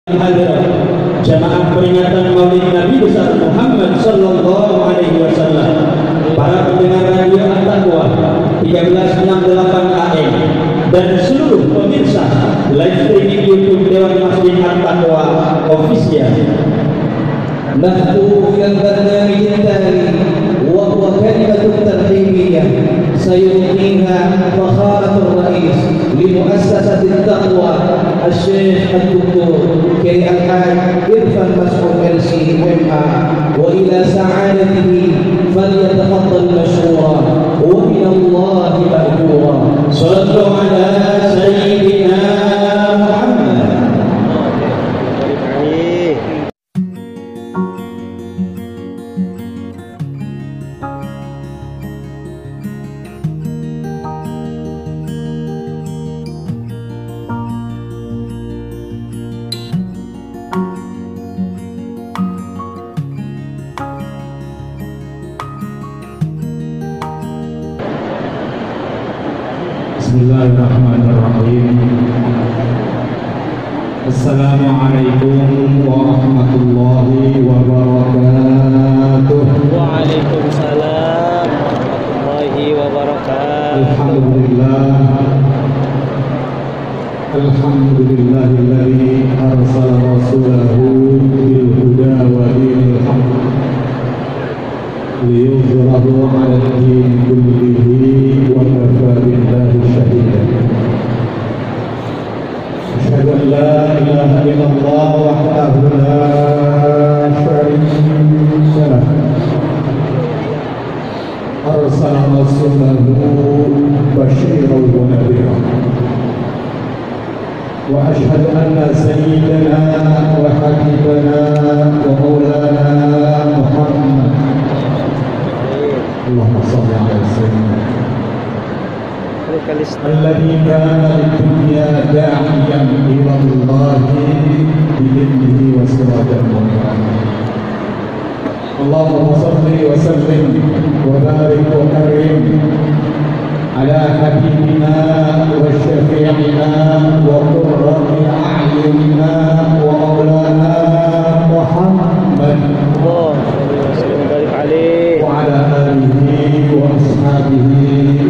Jamaah peringatan Maulid Nabi besar Muhammad Sallallahu Alaihi Wasallam, para pendengar radio At-Taqwa 1368 AM dan seluruh pemirsa live streaming YouTube Dewan Masjid At-Taqwa Official. نحن في البرنامج التالي وهو كلمة ترحيبية سيلقيها فخامة الرئيس لمؤسسة التقوى الشيخ الدكتور كي الحاج إرفان مسعود LCMA، وإلى سعادته فليتفضل مشكورا ومن الله مأجورا. صلوا على سيدنا محمد. Bismillahirrahmanirrahim. Assalamualaikum warahmatullahi wabarakatuh. Waalaikumsalam warahmatullahi wabarakatuh. Alhamdulillahilladzi arsala rasulahu bil huda wa dinil haqq liyudhhirahu 'ala ad-din kullihi wa kafaa billahi shahidan. Asyhadu an la ilaha illallah wahdahu la syarika lahu arsala rasulahu basyiran wa nadhiran. Wa asyhadu anna sayyidana wa habibana wa maulana Muhammad Allahumma shalli ala sayyidina alladhi kana lid-dunya da'iyan ila Allah bi-idnihi wa sirajan munira. Allahumma shalli wa sallim wa barik wa karim ala habibina wa syafi'ina wa qurrati a'yunina wa maulana Muhammad وعلى آله وأصحابه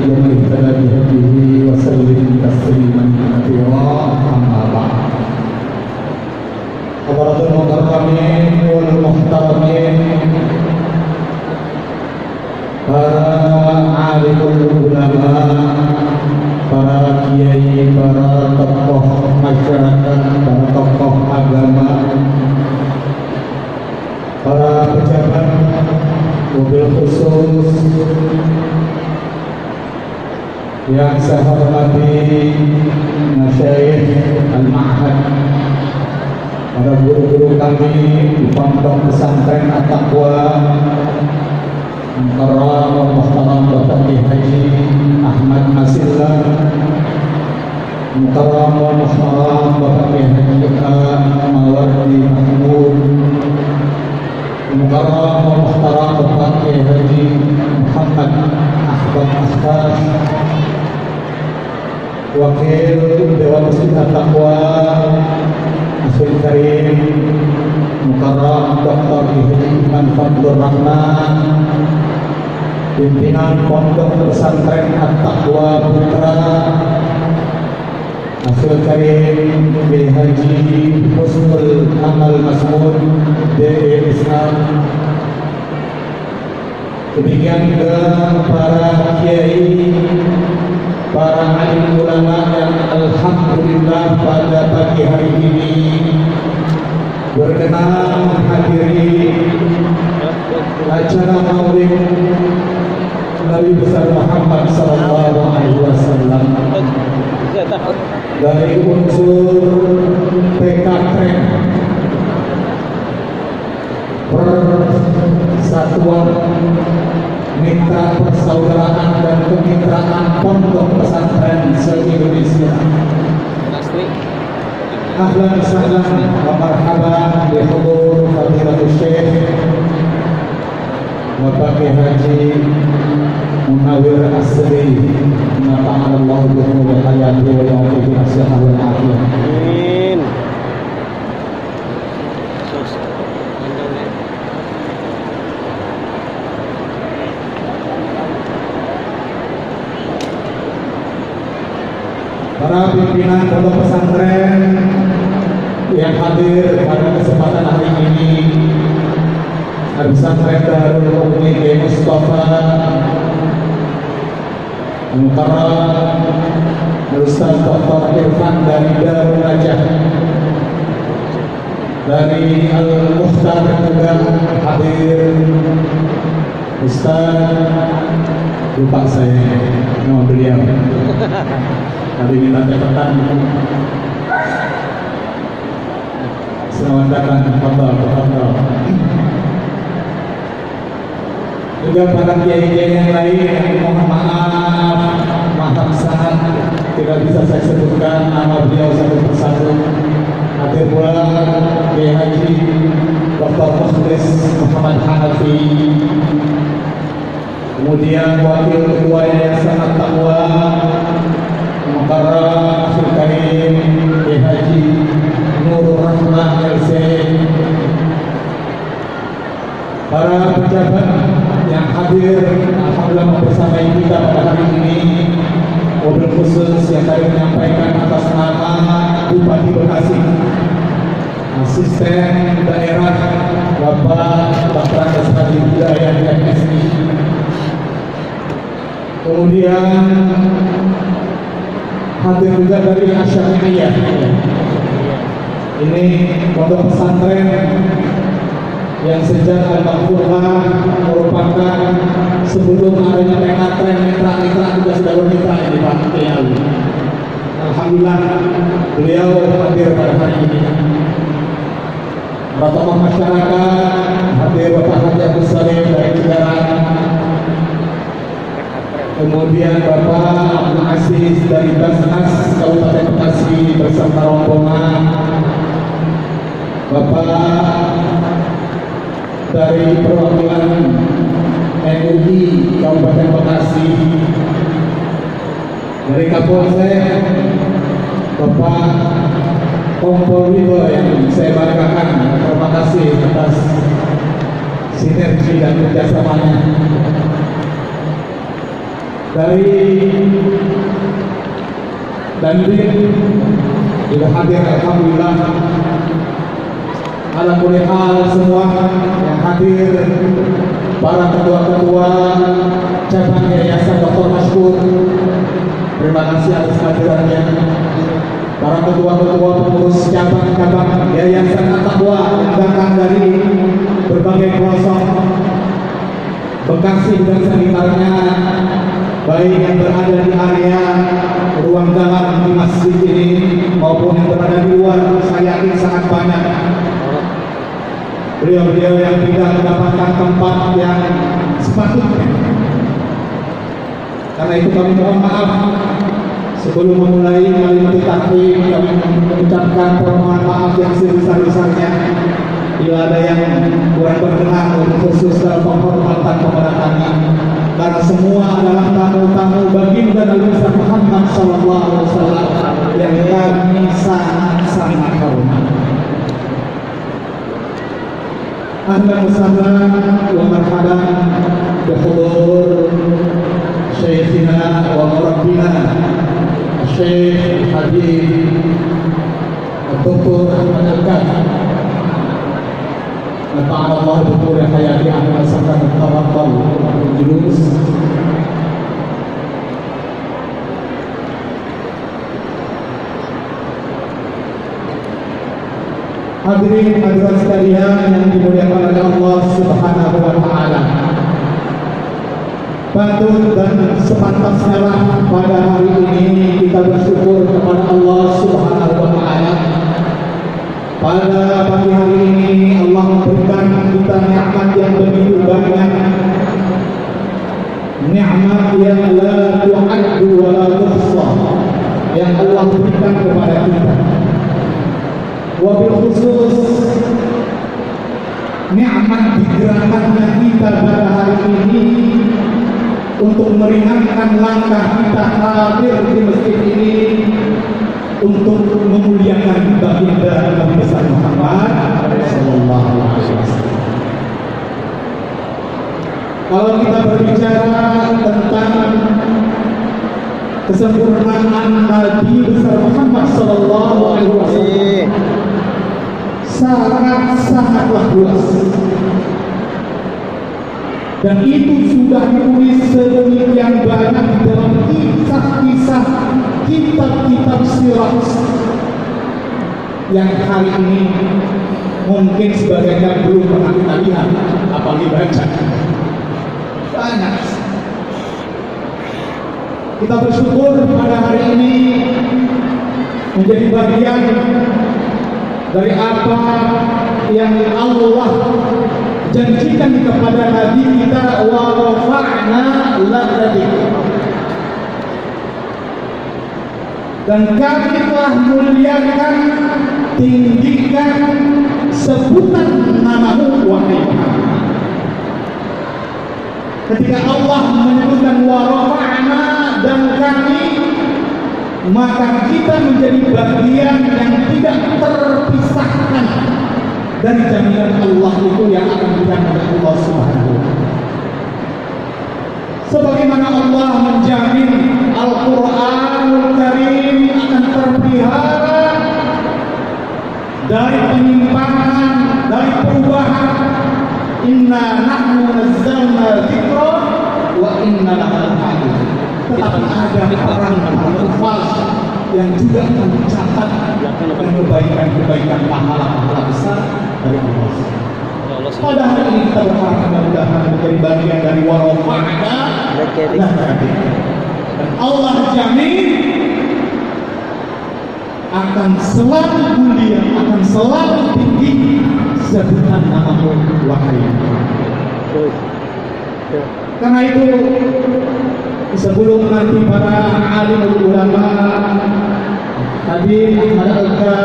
ومن اهتدى بهديه وسلم تسليما كثيرا. أما بعد. حضرات المكرمين والمحترمين، para alimul ulama, para kiai, para tokoh masyarakat, para tokoh agama, para pejabat, mobil khusus yang saya hormati, masyayikh al-ma'had, para guru-guru kami di pondok pesantren At-Taqwa, Mukarram wa Muhtaram Bapak Haji Ahmad Masillah, Mukarram wa Muhtaram Bapak Haji Mawardi Mahmud, Mukarram wa Muhtaram Bapak Haji Muhammad Ahbab Akhtar, Wakil Dewan Masjid At-Taqwa Akhil Karim, Mukarram Dr. Iman Fadlur Rahman, pimpinan Pondok Pesantren At-Taqwa Putra, Akhil Karim bin Haji Husnul Amal Masmud DE Islam. Demikian juga para kiai, para alim ulama yang alhamdulillah pada pagi hari ini berkenan menghadiri acara Maulid Nabi besar Muhammad Sallallahu Alaihi Wasallam dari unsur PKTREN, Persatuan Mitra Persaudaraan dan Kemitraan Pondok Pesantren se-Indonesia. Ahlan sahlan wa marhaban bi hudur fadilatul syekh Bapak Haji Munawir Asri, nafa'anallahu bihi wa hayatihi wa ya'tihi as-sihah wal afiyah. Amin. para pimpinan pondok pesantren yang hadir pada kesempatan hari ini, Pesantren Darul Mu'min Kiai Mustafa Mukarram, Ustaz Dr. Irfan dari Darul Najah, dari Al-Mukhtar juga hadir Ustaz, lupa saya nama beliau. Hari ini catatan. Selamat datang, tafadhol. Juga para kiai-kiai yang lain yang mohon maaf sangat tidak bisa saya sebutkan nama beliau satu persatu. Hadir pula Kiai Haji Dr. Mukhlis Muhammad Hanafi, kemudian Wakil Ketua Yayasan At-Taqwa Mukarram Abdul Karim Kiai Haji Nurul Rahmah LC, para pejabat yang hadir alhamdulillah membersamai kita pada hari ini, mobil khusus yang saya menyampaikan atas nama Bupati Bekasi, Asisten Daerah Bapak Bapak Sadi Budaya MSI, kemudian hadir juga dari Asyariah. Ini pondok pesantren yang sejak Al-Mahfurah merupakan sebelum adanya penatren mitra juga sudah bermitra di Pak Kiai. Alhamdulillah beliau hadir pada hari ini. Para tokoh masyarakat hadir, Bapak Haji Abdul Salim dari Cikarang, kemudian Bapak Abdul Aziz dari Basnas Kabupaten Bekasi bersama rombongan, Bapak dari perwakilan MUI Kabupaten Bekasi, dari Kapolsek Bapak Kompol Wibo yang saya banggakan, terima kasih atas sinergi dan kerjasamanya. Dari Dandim juga hadir alhamdulillah. Ala kulli hal semua yang hadir, para ketua-ketua cabang Yayasan Dr. Mashkur, terima kasih atas kehadirannya. Para ketua-ketua pengurus cabang-cabang Yayasan At-Taqwa yang datang dari berbagai pelosok Bekasi dan sekitarnya, baik yang berada di area ruang dalam di masjid ini maupun yang berada di luar, saya yakin sangat banyak beliau-beliau yang tidak mendapatkan tempat yang sepatutnya. Karena itu kami mohon maaf sebelum memulai kalimat taklim, kami mengucapkan permohonan maaf yang sebesar-besarnya bila ada yang kurang berkenan, khusus dalam penghormatan kepada kami. Karena semua adalah tamu-tamu baginda Nabi Muhammad SAW yang kami sangat hormati. Ahlan wa sahlan wa marhaban bi hudur syekhina wa murabbina Syekh Habib Dr. Ahmad Al-Kaf, nafa'ana Allah bi tuli hayati ahlan wa sahlan tawakkal julus. Hadirin hadirat sekalian yang dimuliakan oleh Allah Subhanahu wa taala. Patut dan sepantasnya lah pada hari ini kita bersyukur kepada Allah Subhanahu wa taala. Pada pagi hari ini Allah memberikan kita nikmat yang begitu banyak. Nikmat yang la tu'addu wa la tuhsa yang Allah berikan kepada kita. Wabil khusus nikmat digerakkannya kita pada hari ini untuk meringankan langkah kita hadir di masjid ini untuk memuliakan baginda Nabi besar Muhammad sallallahu alaihi wasallam. Kalau kita berbicara tentang kesempurnaan Nabi besar Muhammad sallallahu alaihi wasallam sangatlah luas. Dan itu sudah ditulis sedemikian banyak dalam kisah-kisah kitab-kitab sirah yang hari ini mungkin sebagian belum pernah kita lihat apalagi baca. Banyak. Kita bersyukur pada hari ini menjadi bagian dari apa yang Allah janjikan kepada Nabi kita, wa rafa'na laka dzikrak, dan kami telah muliakan, tinggikan sebutan namamu wahai Muhammad. Ketika Allah menyebutkan wa rafa'na dan kami, maka kita menjadi bagian yang tidak terpisahkan dari jaminan Allah itu yang akan diberikan oleh Allah Subhanahu wa Ta'ala. Sebagaimana Allah menjamin Al-Qur'anul Karim akan terpelihara dari penyimpangan, dari perubahan. Inna nahnu nazzalna dzikra wa inna lahu lahafizun. Tetapi ada orang falsa yang juga akan mencatat dan kebaikan pahala-pahala besar dari Allah. Pada hari ini kita berharap mudah-mudahan menjadi bagian dari warofa'na dan Allah jamin akan selalu mulia, akan selalu tinggi sebutan namamu wahai. Karena itu sebelum nanti para alim ulama, Habib Ahmad Alka,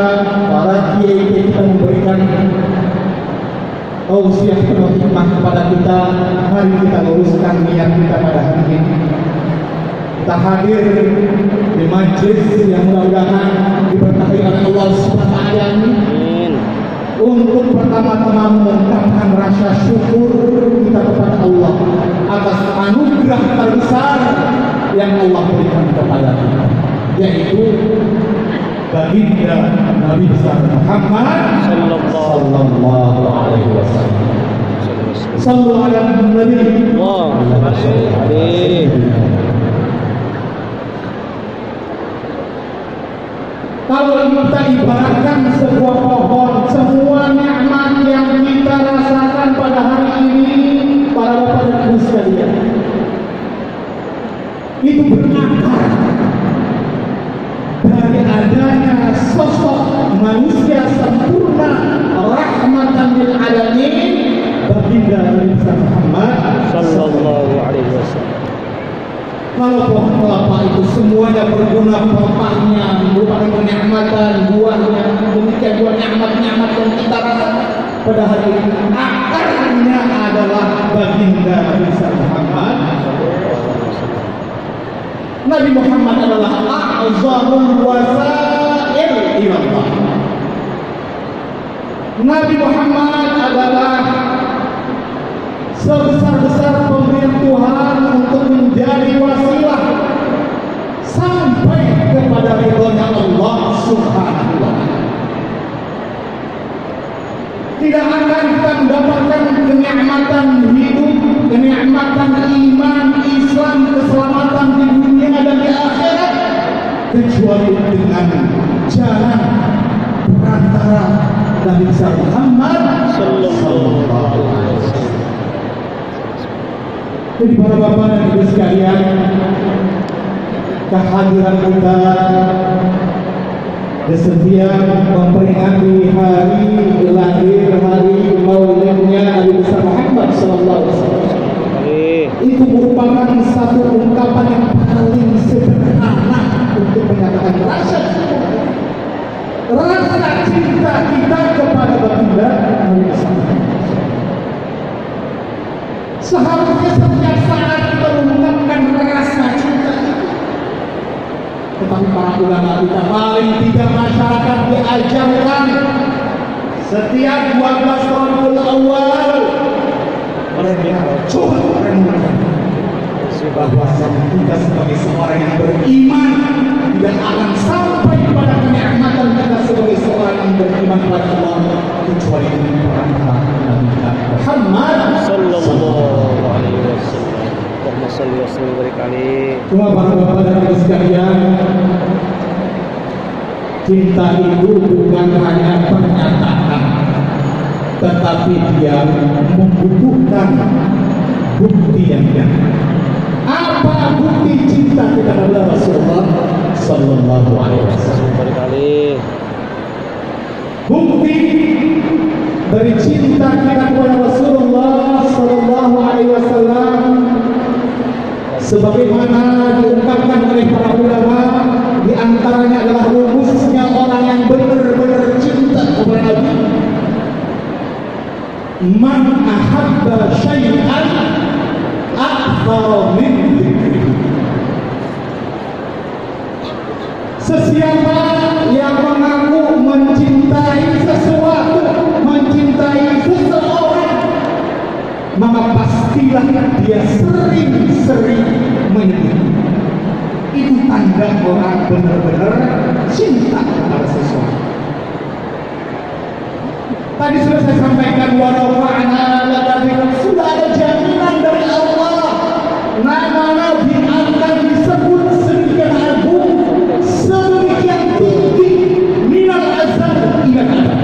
para kiai kita memberikan tausiah penuh hikmah kepada kita, mari kita luruskan niat kita pada hari ini. Kita hadir di majlis yang mudah-mudahan diberkahi oleh Allah Subhanahu wa Ta'ala untuk pertama-tama mengungkapkan rasa syukur kita kepada Allah atas anugerah terbesar yang Allah berikan kepada kita, yaitu baginda Nabi besar Muhammad sallallahu alaihi wasallam. Sallallahu alaihi wasallam. Kalau kita ibaratkan sebuah pohon, semua nikmat yang kita rasakan pada hari ini, para bapak dan ibu sekalian, itu berakar dari adanya sosok manusia sempurna rahmatan lil alamin, baginda Nabi Muhammad sallallahu alaihi wasallam. Kalau pohon kelapa itu semuanya berguna, kelapanya merupakan kenikmatan, buahnya demikian dua nikmat-nikmat yang kita rasakan pada hari ini, akarnya adalah baginda Nabi Muhammad. Nabi Muhammad adalah a'zamul wasail ila Allah. Nabi Muhammad adalah sebesar-besar pemberian Tuhan untuk menjadi wasilah sampai kepada ridhonya Allah Subhanahu wa Ta'ala. Tidak akan kita mendapatkan kenikmatan hidup, kenikmatan iman, Islam, keselamatan di dunia dan di akhirat kecuali dengan jalan perantara Nabi Muhammad sallallahu alaihi wasallam. Jadi para bapak dan ibu sekalian, kehadiran kita setiap memperingati hari lahir, hari maulidnya Nabi besar Muhammad sallallahu alaihi wasallam, itu merupakan satu ungkapan yang paling sederhana untuk menyatakan rasa cinta kita kepada baginda Nabi besar. Seharusnya setiap saat kita mengungkapkan rasa cinta itu. Tetapi para ulama kita, paling tidak masyarakat diajarkan setiap 12 Rabiul Awal mereka coba renungkan bahwa kita sebagai seorang yang beriman tidak akan sampai pada kenikmatan kita sebagai seorang yang beriman pada Allah kecuali dengan perantara Nabi Muhammad Sallallahu alaihi wasallam. Allahumma shalli wa sallim wa barik alaihi. Cuma para bapak dan ibu sekalian, cinta itu bukan hanya pernyataan, tetapi dia membutuhkan bukti yang nyata. Apa bukti cinta kita kepada Rasulullah Sallallahu Alaihi Wasallam? Bukti dari cinta kita kepada Rasulullah Sallallahu Alaihi Wasallam, sebagaimana diungkapkan oleh para ulama, di antaranya adalah rumusnya orang yang benar-benar cinta kepada Nabi. Man ahabba syai'an akthar min dzikri. Sesiapa yang mengaku mencintai sesuatu, mencintai seseorang, maka pastilah dia sering-sering menyebut. Itu tanda orang benar-benar cinta kepada sesuatu. Tadi sudah saya sampaikan, warafa'na laka, sudah ada jaminan dari Allah, nama Nabi akan disebut sedemikian agung, sedemikian tinggi, minal azal ila abad.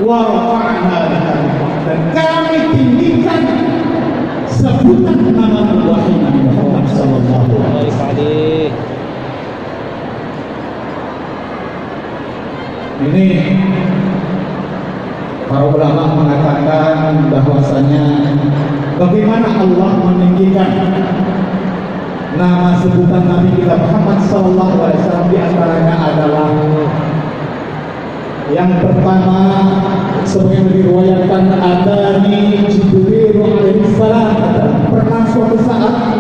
Warafa'na laka, dan kami tinggikan sebutan nama Nabi Muhammad sallallahu alaihi wasallam. Ini para ulama mengatakan bahwasanya bagaimana Allah meninggikan nama sebutan Nabi kita Muhammad sallallahu alaihi wasallam, di antaranya adalah yang pertama, sebagaimana diriwayatkan, adani Jibril alaihi salam, pernah suatu saat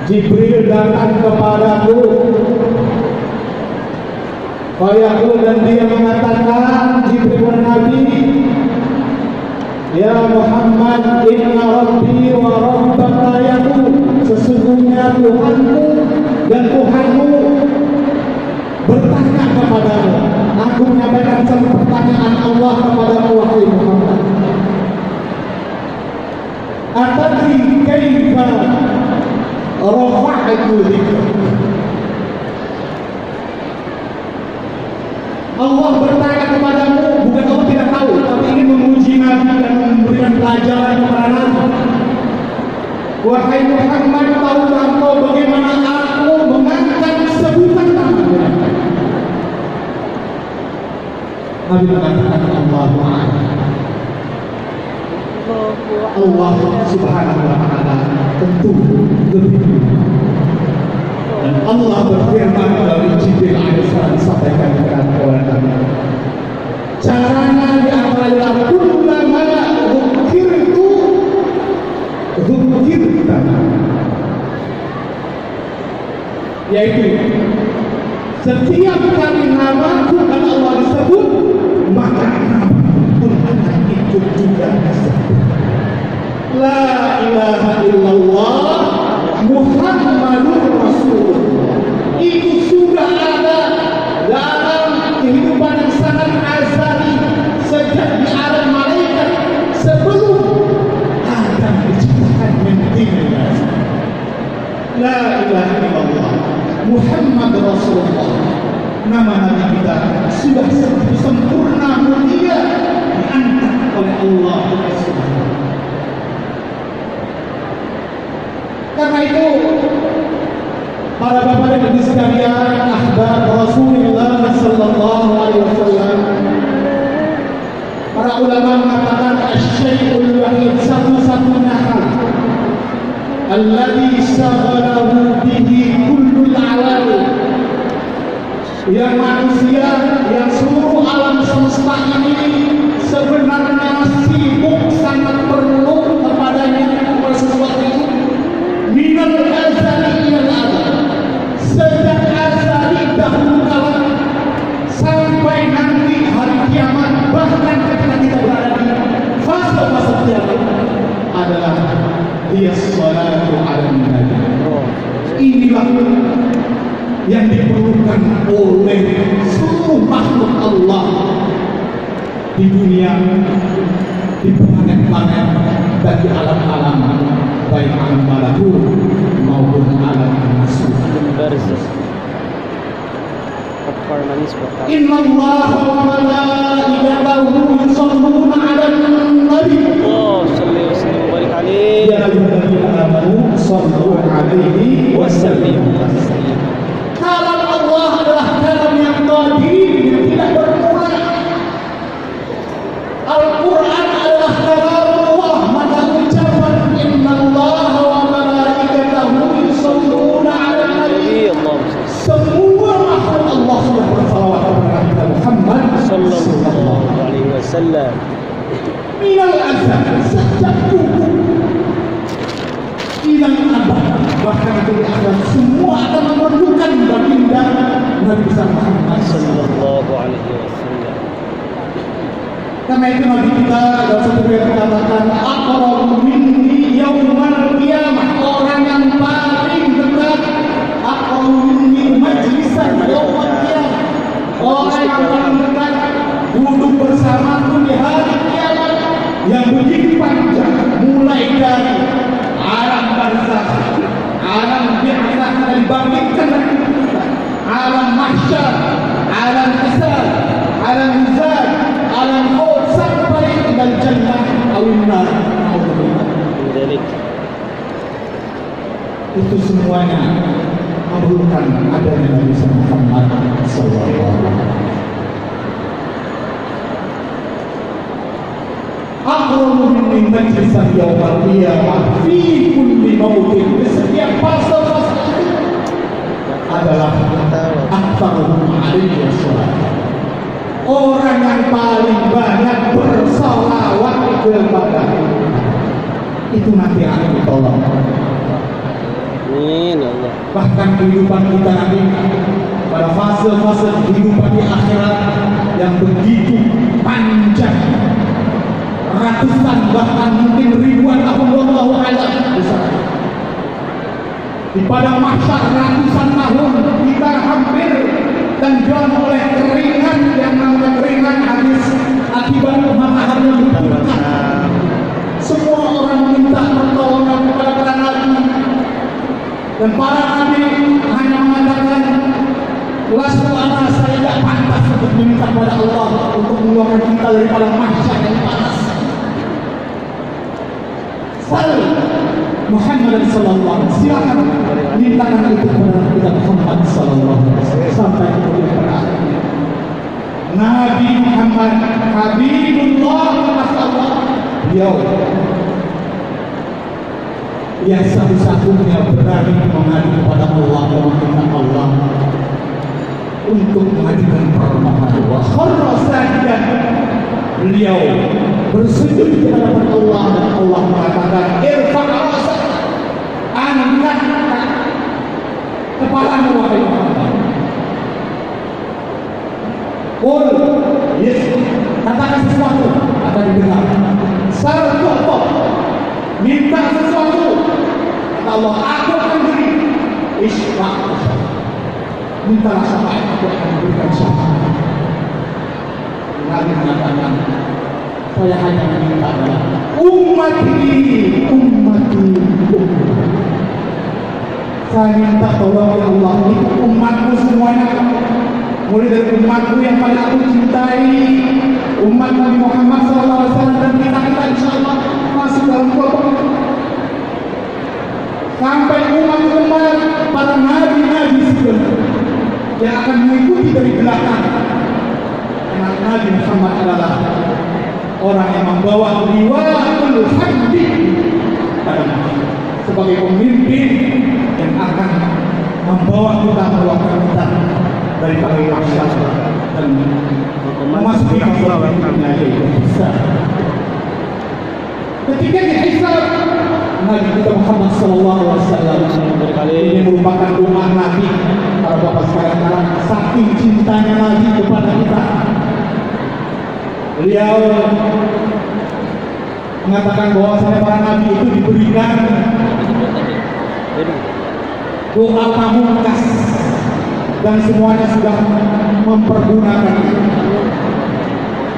Jibril datang kepadaku, Fayaqul, dan dia mengatakan, Jibril Nabi, ya Muhammad, inna rabbi wa rabbaka yaqul, sesungguhnya Tuhanmu dan Tuhanmu bertanya kepadamu. Aku menyampaikan satu pertanyaan Allah kepadamu, wahai Muhammad. Atadri kaifa rafa'tu dzikra. Allah bertanya kepadamu, bukan kamu tidak tahu, tapi ingin menguji Nabi dan memberikan pelajaran kepada Nabi. Wahai Muhammad, tahukah engkau bagaimana aku mengangkat sebutan nama? Nabi mengatakan, Allah Subhanahu wa Ta'ala tentu lebih. Dan Allah berfirman melalui Jibril alaihissalam, disampaikan kepada Nabi. Caranya di antara kullama dzukirta, yaitu setiap kali namaku dan Allah disebut, maka nama pun akan ikut juga disebut. La ilaha illallah Muhammadur Rasulullah. Itu sudah ada dalam kehidupan yang sangat azali, sejak di alam malaikat, sebelum Adam diciptakan menjadi. La ilaha illallah Muhammad Rasulullah. Nama Nabi kita sudah sempurna, mulia, diangkat oleh Allah Subhanahu. Karena itu, para bapak dan ibu sekalian, ahbab Rasulullah sallallahu alaihi wasallam, para ulama mengatakan asy-syai'ul wahid, satu-satunya hal alladzi syaghalahu bihi kullul alam, yang manusia, yang seluruh alam semesta ini sebenarnya sibuk, sangat perlu kepadanya, kepada sesuatu itu, minal azali ilal abad, sejak azali dahulu kala sampai hiya sholatu 'alan nabi. Inilah yang diperlukan oleh seluruh makhluk Allah di dunia, di planet-planet, dan di alam-alam, baik alam malakut maupun alam nasuh. Inna Allah wa malaikatahu yusholluna 'alan nabi. Oh, sallallahu alaihi wa sallam. Ya ayyuhalladzina amanu shallu 'alaihi wa sallimu taslima. Kalam Allah adalah kalam yang qadim, yang tidak berulang. Al-Quran adalah kalam Allah, maka ucapan Inna Allah wa malaikatahu yusholluna 'alan nabi. Semua makhluk Allah sudah bersalawat kepada Nabi Muhammad sallallahu alaihi wasallam. Minal azal, sejak dulu ilang abad, bahkan di akhirat semua akan memerlukan baginda Nabi besar Muhammad sallallahu alaihi wasallam. Karena itu Nabi kita dalam satu riwayat mengatakan, aqrabu minni yaumal qiyamah, orang yang paling dekat, aqrabu minni majlisan yaumal qiyamah, orang yang paling dekat duduk bersamaku di hari kiamat yang begitu panjang, mulai dari alam barzakh, alam bi'tsah dan dibangkitkan dari kita, alam mahsyar, alam hisab, alam mizan, alam maut, sampai ke jannah awin nar. Itu semuanya memerlukan adanya Nabi Muhammad sallallahu alaihi wasallam. Aqrabu min majlisan yaumal qiyamah fi kulli mautin, di setiap fase-fase itu adalah aktaruhum alaihi wassalam, orang yang paling banyak bersalawat kepada itu nanti akan ditolong. Amin Allah. Bahkan kehidupan kita nanti pada fase-fase kehidupan di akhirat yang begitu panjang, ratusan bahkan mungkin ribuan tahun, wallahu a'lam, di padang mahsyar ratusan tahun kita hampir tenggelam oleh keringan yang namanya keringan habis akibat matahari yang berputar. Semua orang meminta pertolongan kepada para nabi, dan para nabi hanya mengatakan, lastu ana, saya tidak pantas untuk meminta kepada Allah untuk mengeluarkan kita dari padang mahsyar yang panas. Sal Muhammad sallallahu alaihi wasallam, silakan mintakan itu kepada kita Muhammad sallallahu alaihi wasallam sampai kepada akhirnya. Nabi Muhammad Habibullah Rasulullah, beliau yang satu-satunya berani mengadu kepada Allah dan meminta Allah untuk mengajukan permohonan doa. Kharasajan, beliau bersujud di hadapan Allah dan Allah mengatakan, irfa' rasak, angkat kepalamu wahai Muhammad. Qul, yes, katakan sesuatu akan didengar. Sal tu'ta, minta sesuatu, kata Allah, aku akan beri. Isfa', mintalah syafaat, aku akan memberikan syafaat. Nabi mengatakan, saya hanya meminta adalah ummati. Saya minta tolong ya Allah, itu umatku semuanya, mulai dari umatku yang paling aku cintai, umat Nabi Muhammad SAW, dan kita insya Allah masuk dalam kelompok itu, sampai umat-umat para nabi-nabi sebelumnya yang akan mengikuti dari belakang. Karena Nabi Muhammad adalah orang yang membawa liwatul hamdi pada Nabi sebagai pemimpin yang akan membawa kita, mengeluarkan kita dari padang mahsyar dan memasuki masalah-masalahnya yaitu hisab. Ketika dihisab, Nabi kita Muhammad sallallahu alaihi wasallam, ini merupakan doa Nabi. Para bapak sekarang saking cintanya Nabi kepada kita, beliau mengatakan bahwa para nabi itu diberikan doa pamungkas dan semuanya sudah mempergunakan.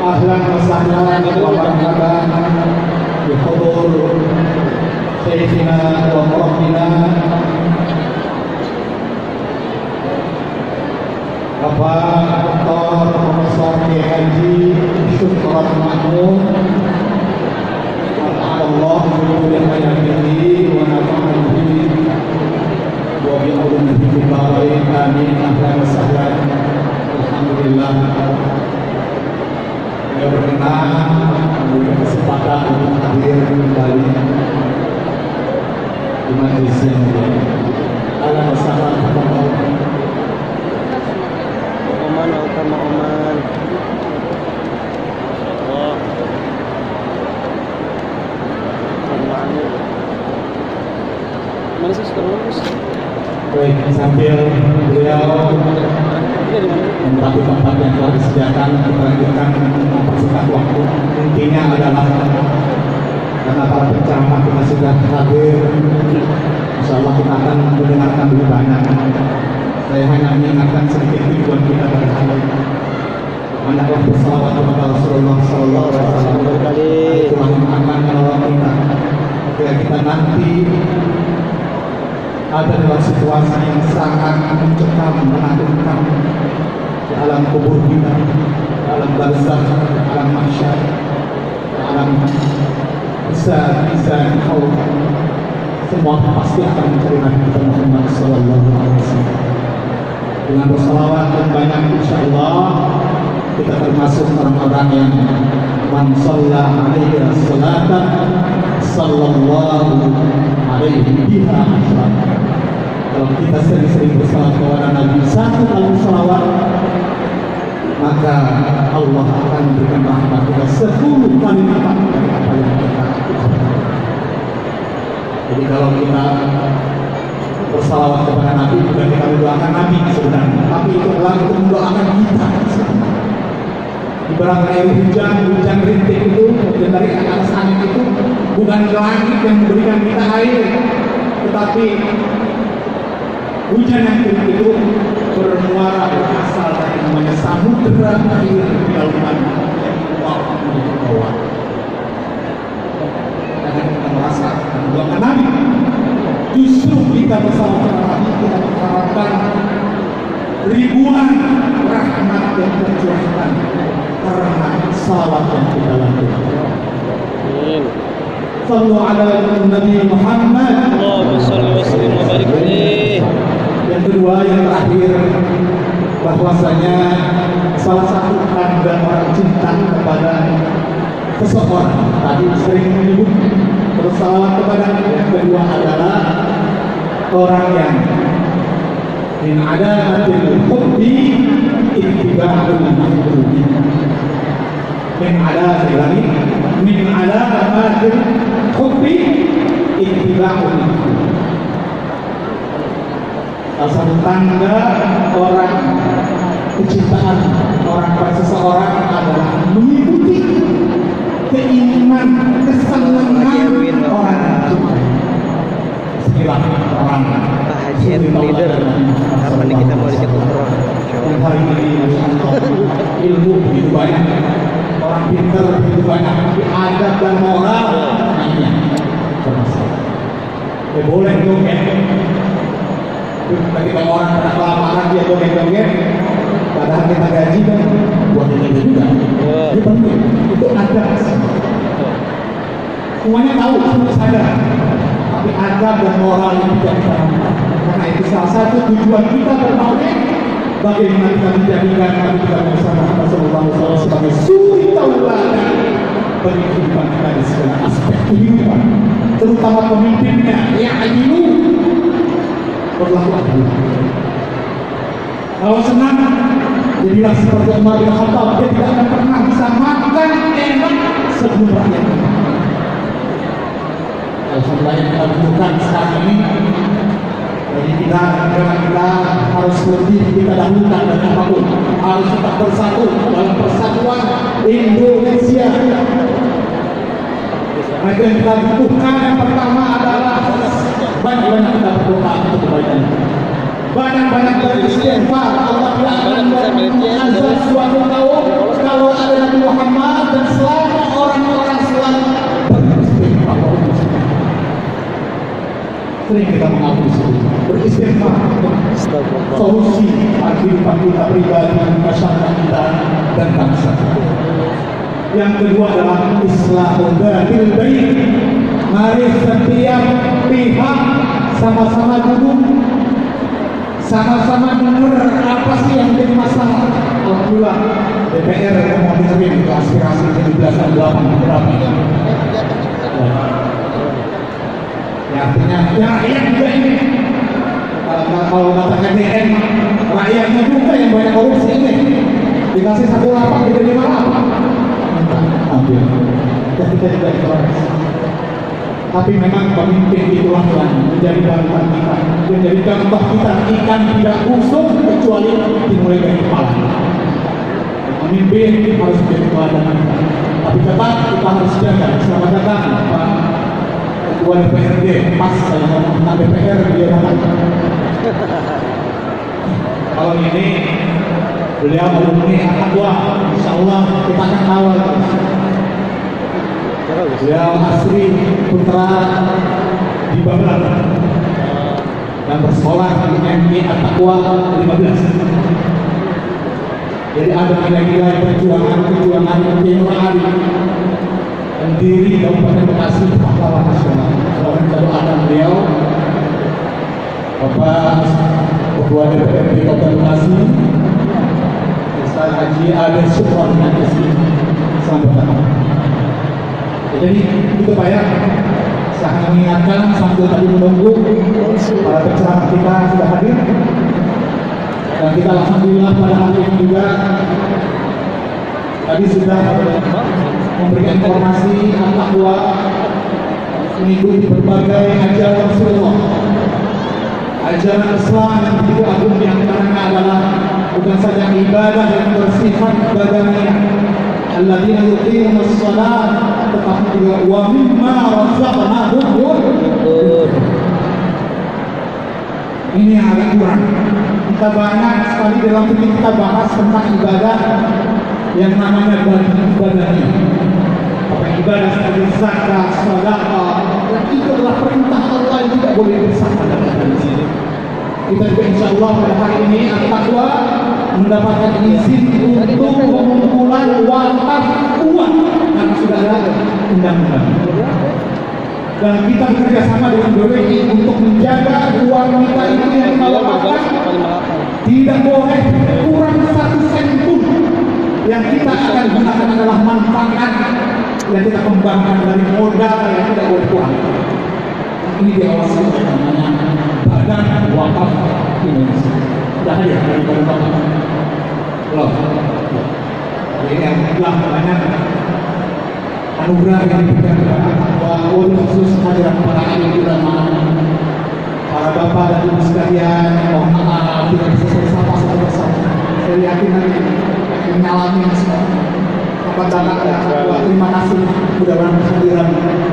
Ahlan wa sahlan wa marhaban bi hudur syekhina wa murabbina Bapak Dr. Profesor Kiai Haji Syukron Mahmud. Allah menyuruh hayatihi wa nafa'atihi wa bi'ulumihi bibarai amin ahlan wa sahlan. Alhamdulillah saya berkenan memiliki kesempatan untuk hadir kembali di majelis yang mulia. Ahlan wa sahlan. Oman, utama Oman. Allah. Mana sih sekarang? Baik, sambil beliau menempati tempat yang telah disediakan, kita lanjutkan mempersingkat waktu. Intinya adalah karena para penceramah kita sudah hadir, insya Allah kita akan mendengarkan lebih banyak. Saya hanya mengingatkan sedikit tujuan kita pada hari ini. Banyaklah bersalawat kepada Rasulullah Sallallahu Alaihi Wasallam. Itulah yang akan menolong kita ketika kita nanti ada dalam situasi yang sangat mencekam, menakutkan di alam kubur kita, di alam barzakh, di alam mahsyar, di alam bisa haud. Semua pasti akan mencari Nabi kita Muhammad Sallallahu Alaihi Wasallam. Dengan bersalawat dan banyak, insya Allah kita termasuk orang-orang yang man shalla alaihi salatan sallallahu alaihi biha asyara. Kalau kita sering-sering bersalawat kepada Nabi satu kali salawat, maka Allah akan memberikan rahmat kita 10 kali lipat dari apa yang kita lakukan. Jadi kalau kita bersalawat kepada Nabi bukan kita mendoakan Nabi sebenarnya, tapi itu adalah untuk mendoakan kita. Ibarat air hujan rintik itu dari atas angin itu bukan langit yang memberikan kita air, tetapi hujan yang itu bermuara berasal dari namanya samudera air di lautan yang meluap menuju bawah. Karena kita merasa mendoakan Nabi, justru kita bersama Nabi kita mengharapkan ribuan rahmat yang tercurahkan karena salawat yang kita lakukan. Amin. Sallu ala Nabi Muhammad. Allahumma shalli wa sallim wa barik alaihi. Yang kedua, yang terakhir, bahwasanya salah satu tanda orang cinta kepada seseorang tadi sering menyebut bersalawat kepada. Yang kedua adalah orang yang min adamatil hubbi ittiba'ul mahbubi. Min adamatil hubbi ittiba'ul mahbubi. Salah satu tanda orang kecintaan orang pada seseorang adalah mengikuti keinginan, kesenangan orang yang dicintai. Sekilas orang Hajian leader. Kapan nih kita mau dicek umroh? yang hari ini Masya Allah, ilmu begitu banyak, orang pintar begitu banyak, tapi adab dan moral hanya bermasalah. Ya boleh joget, ketika orang kena kelaparan dia joget-joget, padahal kita gaji kan buat joget juga. Itu penting, itu adab. Semuanya tahu, semua sadar, tapi adab dan moral yang tidak kita lakukan. Karena itu salah satu tujuan kita bertauhid, bagaimana kita menjadikan Nabi kita Muhammad SAW sebagai suri tauladan bagi kehidupan kita di segala aspek kehidupan, terutama pemimpinnya yang adilu, berlaku adil. Kalau senang, jadilah seperti Umar bin Khattab, dia tidak akan pernah bisa makan enak sebelum rakyat. Alhamdulillah yang kita butuhkan sekarang ini. Jadi kita harus lebih kita dahulukan dan apapun harus tetap bersatu dalam persatuan Indonesia. Karena yang kita butuhkan yang pertama adalah banyak-banyak kita berdoa untuk kebaikan. Banyak-banyak beristighfar. Allah tidak akan mengazab suatu kaum kalau ada Nabi Muhammad dan selama orang-orang selalu beristighfar. Sering kita mengaku beristighfar solusi kehidupan kita pribadi, masyarakat kita dan bangsa. Yang kedua adalah islahul batil bain. Mari setiap pihak sama-sama duduk, sama-sama dengar apa sih yang jadi masalah. Alhamdulillah DPR mau dengerin aspirasi 17-8 berapa. Ya artinya ya rakyat juga ini. Kalau katakan DN, rakyatnya juga yang banyak korupsi ini. Dikasih 1 lapak jadi 5 lapak. Ambil. Kita juga ikhlas. Tapi memang pemimpin itulah yang menjadi bahan kita, menjadi contoh kita. Ikan tidak busuk kecuali dimulai dari kepala. Pemimpin harus menjadi teladan kita. Tapi tetap kita harus jaga. Selamat datang Pak Ketua DPRD. Pas saya ngomong tentang DPR dia datang. Kalau ini beliau alumni Akadwa, insya Allah kita akan kawal. Beliau asli putra di Babel dan bersekolah di MI At-Taqwa 15. Jadi ada nilai-nilai perjuangan Timur Ali pendiri Kabupaten Bekasi pahlawan nasional. Kalau kita doakan beliau, Bapak Ketua DPRD Kabupaten Bekasi, Ustaz Haji Ade Syukron selamat datang. Jadi itu Pak ya, saya mengingatkan sambil tadi menunggu para penceramah kita sudah hadir, dan kita alhamdulillah pada hari ini juga tadi sudah memberikan informasi At-Taqwa mengikuti berbagai ajaran Rasulullah, ajaran Islam yang begitu agung, yang antaranya adalah bukan saja ibadah yang bersifat badaniah, alladzina yuqimuna shalah, tetapi juga wa mimma razaqnahum yunfiqun. Ini yang agak kurang. Kita banyak sekali dalam fikih kita bahas tentang ibadah yang namanya badani. Apa ibadah seperti zakat, sedekah, dan itu adalah perintah Allah yang tidak boleh bersama dengan sini. Kita juga insya Allah pada hari ini At-Taqwa mendapatkan izin untuk pengumpulan wakaf uang karena sudah ada undang-undang. Dan kita bekerja sama dengan BPI untuk menjaga uang kita itu yang kita wakafkan tidak boleh kurang 1 sen pun. Yang kita akan gunakan adalah manfaat yang kita kembangkan dari modal yang tidak boleh kurang. Ini diawasi oleh namanya Badan Wakaf Indonesia. Sudah hadir dari Badan Wakaf. Belum. Ini yang telah banyak anugerah yang diberikan kepada Allah, khusus hadirat para alim ulama, para bapak dan ibu sekalian. Mohon maaf tidak bisa saya sapa satu persatu. Saya yakin nanti mengalami semua. Terima kasih mudah-mudahan kehadiran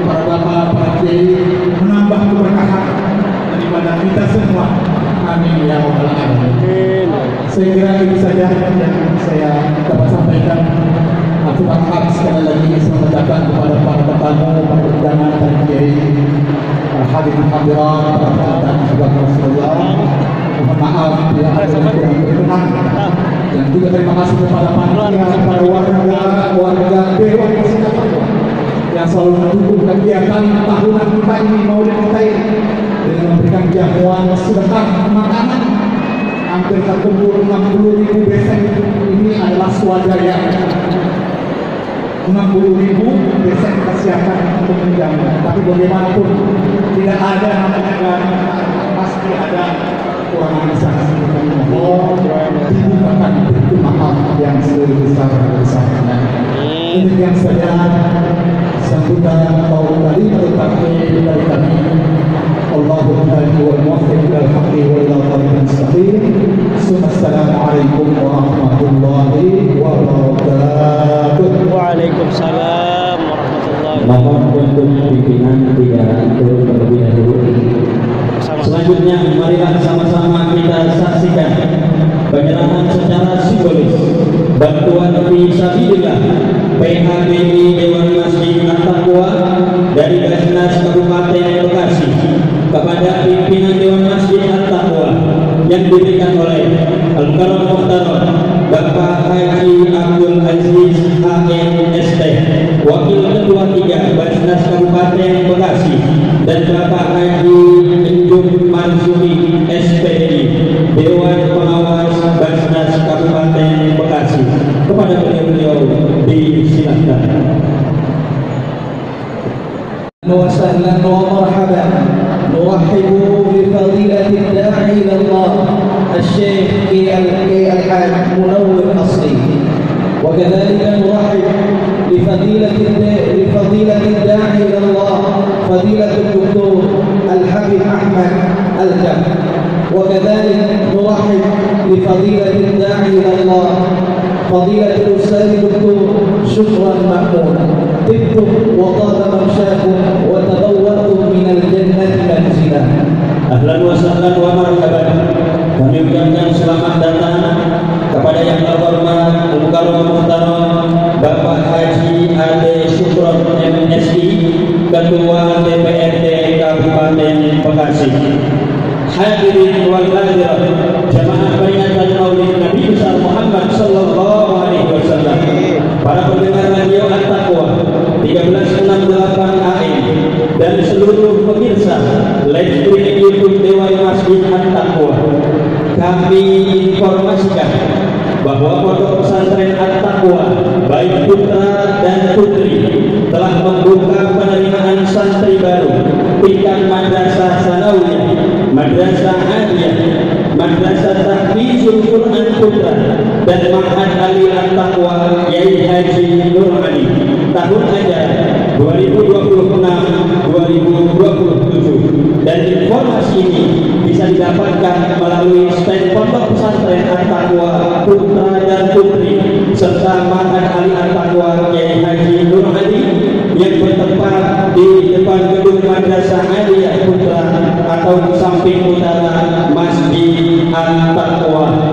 para bapak, para kiai menambah keberkahan daripada kita semua. Amin ya rabbal alamin. Saya kira itu saja yang saya dapat sampaikan. Aku berharap sekali lagi selamat datang kepada para tetamu, para undangan dan kiai, para hadirin hadirat, para tamu juga Rasulullah. Mohon maaf bila ada yang kurang berkenan. Dan juga terima kasih kepada panitia, para warga Dewan Persatuan yang selalu mendukung kegiatan tahunan kita ini, Maulid kita ini, dengan memberikan jamuan sedekah makanan hampir terkumpul 60.000 besek. Ini adalah swadaya 60.000 besek kita siapkan untuk menjamu. Tapi bagaimanapun tidak ada namanya gaji, pasti ada kekurangan di sana. Mohon dibukakan pintu maaf yang sebesar-besarnya. Demikian saja sambutan maupun dari takbir dari kami. Allahumma hadi wal muwaffiq ila al-haqqi wa ila tariqin mustaqim. Assalamualaikum warahmatullahi wabarakatuh. Waalaikumsalam warahmatullahi wabarakatuh. Mohon untuk fi sabilillah PHBI Dewan Masjid At-Taqwa dari Basnas Kabupaten Bekasi kepada pimpinan Dewan Masjid At-Taqwa yang diberikan oleh Al-Karam Muhtaram Bapak Haji Abdul Aziz HMST Wakil Ketua 3 Basnas Kabupaten Bekasi dan Bapak Haji Enjum Mansuri SPDI Dewan Pengawas Basnas Kabupaten Bekasi. Kepada beliau disilakan. وسهلا ومرحبا نرحب بفضيلة الداعي إلى الله الشيخ الحاج منور أصلي، وكذلك نرحب بفضيلة الداعي إلى الله فضيلة الدكتور الحبيب أحمد الكم، وكذلك نرحب بفضيلة الداعي إلى الله فضيلة الأستاذ الدكتور شكرا مأمونا، طبتم وطاب ممشاكم وتبوأتم من الجنة منزلا. Ahlan wa sahlan wa marhaban. Kami ucapkan selamat datang kepada yang terhormat Al-Karam Muhtaram Bapak Haji Ade Syukron MSI Ketua DPRD Kabupaten Bekasi. Hadirin wal hadirat jamaah peringatan Maulid Nabi besar Muhammad sallallahu alaihi wasallam. Para pendengar radio At-Taqwa 1368 AM dan seluruh pemirsa live streaming YouTube Dewan Masjid At-Taqwa. Kami informasikan bahwa Pondok Pesantren At-Taqwa baik putra dan putri telah membuka penerimaan santri baru tingkat madrasah sanawiyah, madrasah aliyah, madrasah tahfizul Quran putra dan Ma'had Ali At-Taqwa Yai Haji Nur Ali tahun ajaran 2026-2027. Dan informasi ini bisa didapatkan melalui stand Pondok Pesantren At-Taqwa putra dan putri serta Ma'had Ali At-Taqwa Yai Haji Nur Ali yang bertempat di depan gedung Madrasah Aliyah Putra atau di samping utara Masjid At-Taqwa.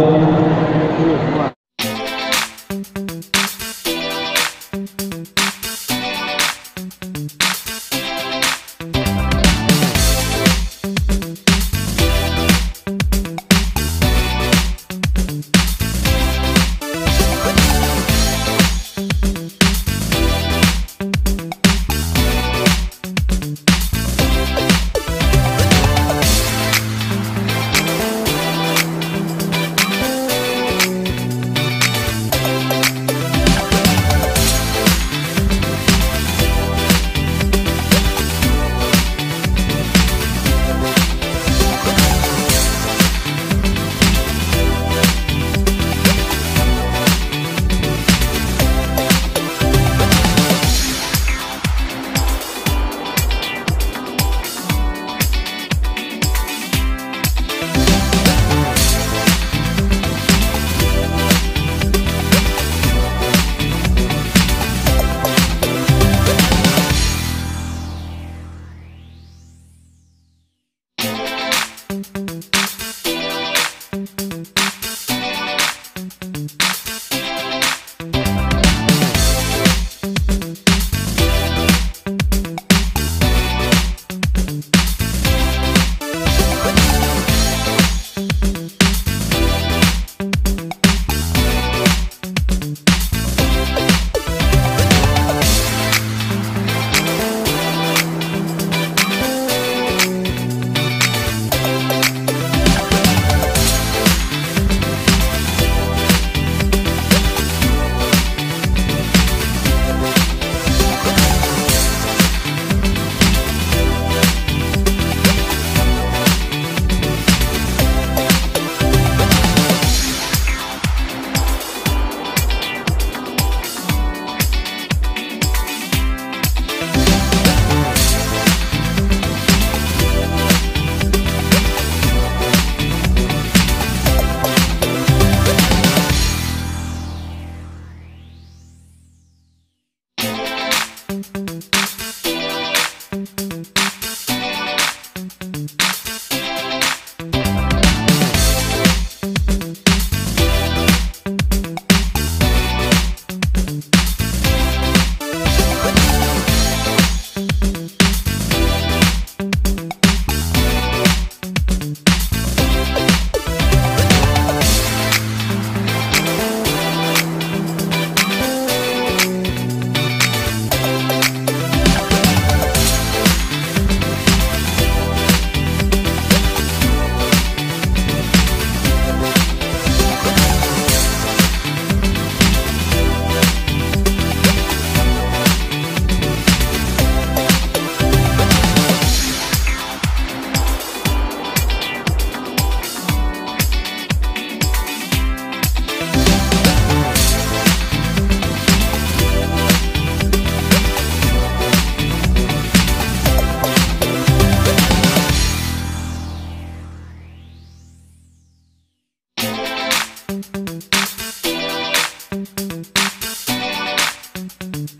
Thank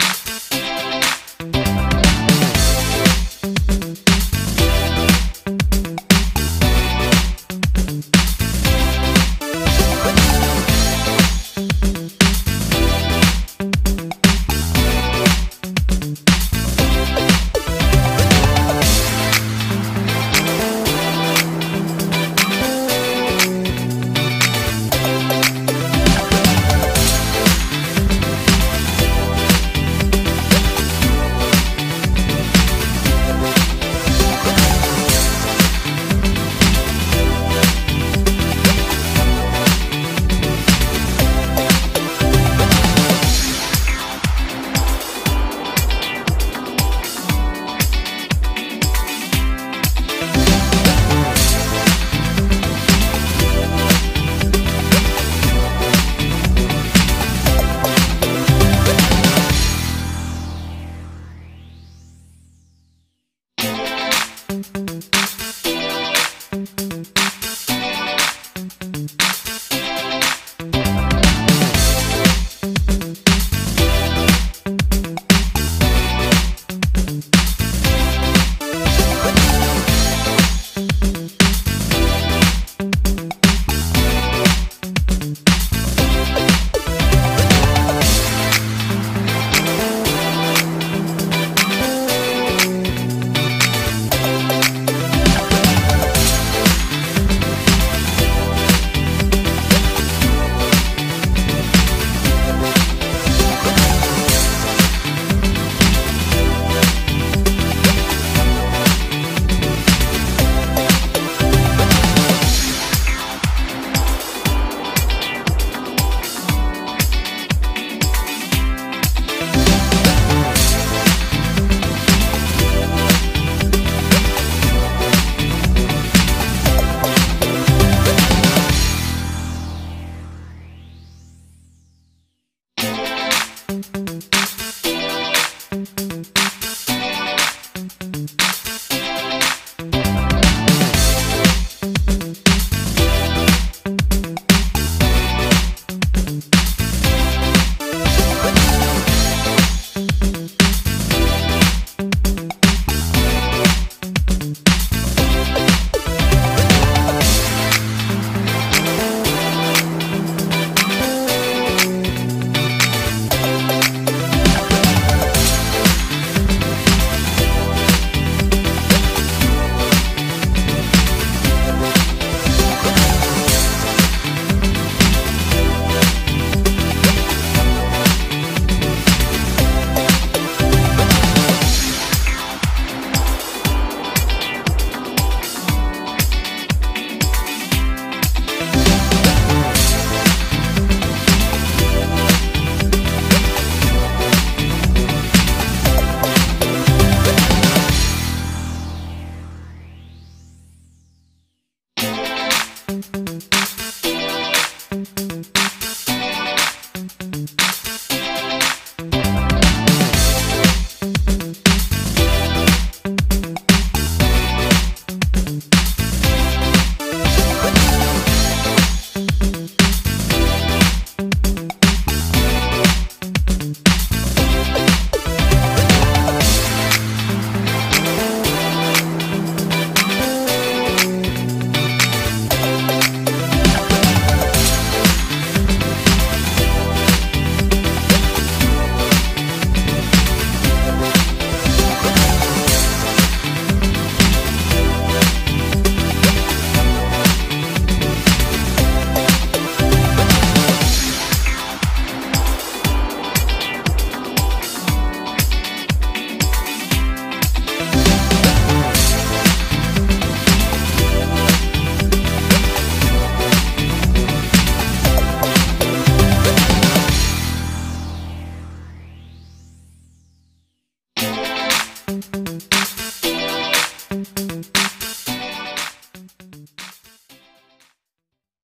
you.